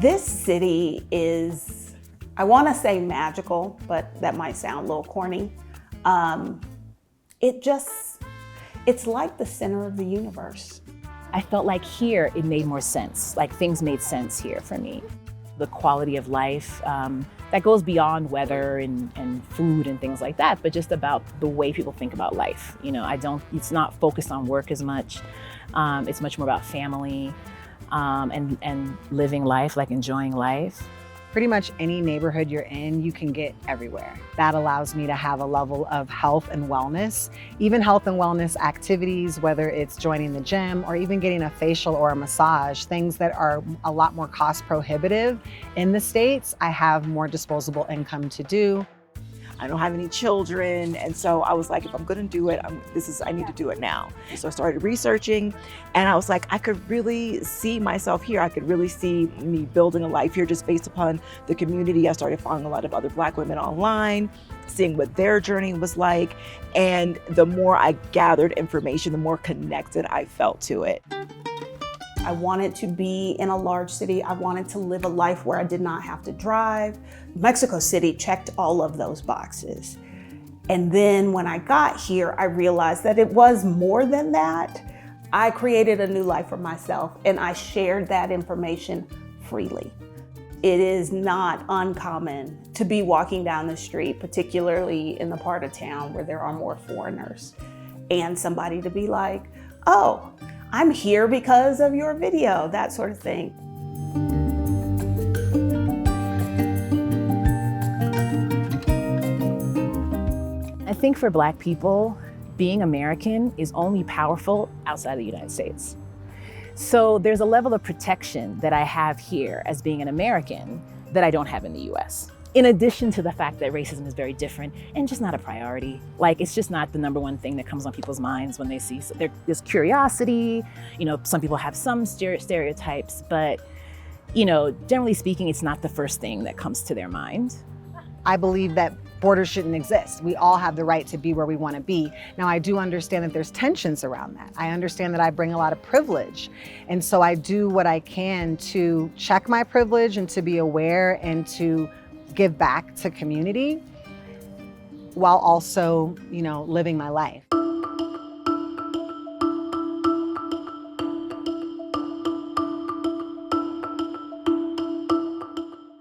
This city is, I want to say magical, but that might sound a little corny. It's like the center of the universe. I felt like here it made more sense, like things made sense here for me. The quality of life that goes beyond weather and food and things like that, but just about the way people think about life. You know, it's not focused on work as much. It's much more about family and living life, like enjoying life. Pretty much any neighborhood you're in, you can get everywhere. That allows me to have a level of health and wellness, even health and wellness activities, whether it's joining the gym or even getting a facial or a massage, things that are a lot more cost prohibitive in the States. I have more disposable income to do. I don't have any children, and so I was like, if I'm gonna do it, I need to do it now. So I started researching, and I was like, I could really see myself here. I could really see me building a life here just based upon the community. I started following a lot of other Black women online, seeing what their journey was like, and the more I gathered information, the more connected I felt to it. I wanted to be in a large city. I wanted to live a life where I did not have to drive. Mexico City checked all of those boxes. And then when I got here, I realized that it was more than that. I created a new life for myself, and I shared that information freely. It is not uncommon to be walking down the street, particularly in the part of town where there are more foreigners, and somebody to be like, oh, I'm here because of your video, that sort of thing. I think for Black people, being American is only powerful outside the United States. So there's a level of protection that I have here as being an American that I don't have in the US. In addition to the fact that racism is very different and just not a priority. Like, it's just not the number one thing that comes on people's minds when they see, so there's curiosity, you know, some people have some stereotypes, but, you know, generally speaking, it's not the first thing that comes to their mind. I believe that borders shouldn't exist. We all have the right to be where we want to be. Now, I do understand that there's tensions around that. I understand that I bring a lot of privilege. And so I do what I can to check my privilege and to be aware and to give back to community while also, you know, living my life.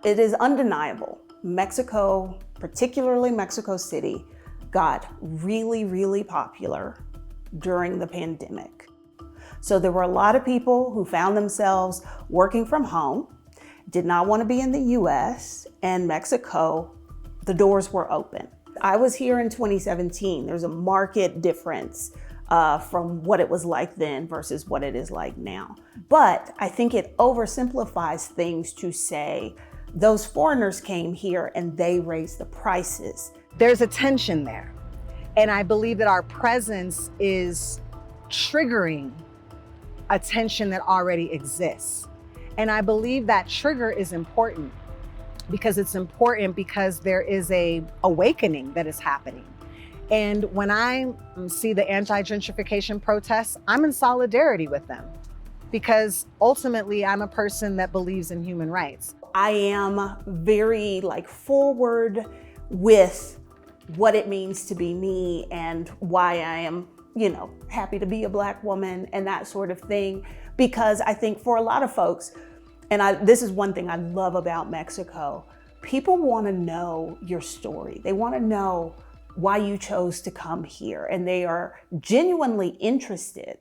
It is undeniable. Mexico, particularly Mexico City, got really, really popular during the pandemic. So there were a lot of people who found themselves working from home, did not want to be in the US, and Mexico, the doors were open. I was here in 2017. There's a marked difference from what it was like then versus what it is like now. But I think it oversimplifies things to say those foreigners came here and they raised the prices. There's a tension there. And I believe that our presence is triggering a tension that already exists. And I believe that trigger is important because there is a awakening that is happening. And when I see the anti-gentrification protests, I'm in solidarity with them because ultimately I'm a person that believes in human rights. I am very forward with what it means to be me and why I am, you know, happy to be a Black woman and that sort of thing. Because I think for a lot of folks, and this is one thing I love about Mexico, people want to know your story. They want to know why you chose to come here, and they are genuinely interested.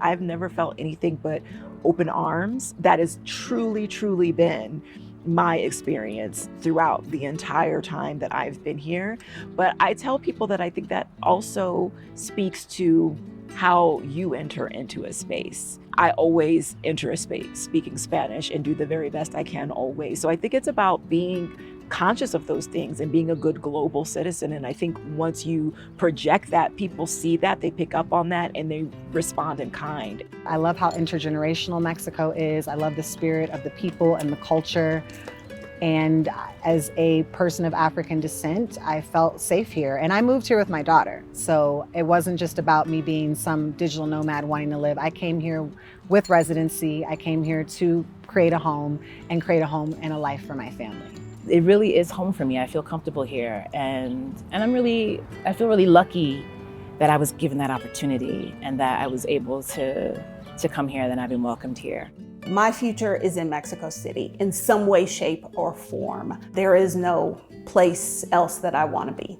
I've never felt anything but open arms. That has truly, truly been my experience throughout the entire time that I've been here. But I tell people that I think that also speaks to how you enter into a space. I always enter a space speaking Spanish and do the very best I can always. So I think it's about being conscious of those things and being a good global citizen. And I think once you project that, people see that, they pick up on that, and they respond in kind. I love how intergenerational Mexico is. I love the spirit of the people and the culture. And as a person of African descent, I felt safe here. And I moved here with my daughter. So it wasn't just about me being some digital nomad wanting to live. I came here with residency. I came here to create a home and a life for my family. It really is home for me. I feel comfortable here, and I feel really lucky that I was given that opportunity and that I was able to come here, and I've been welcomed here. My future is in Mexico City in some way, shape, or form. There is no place else that I want to be.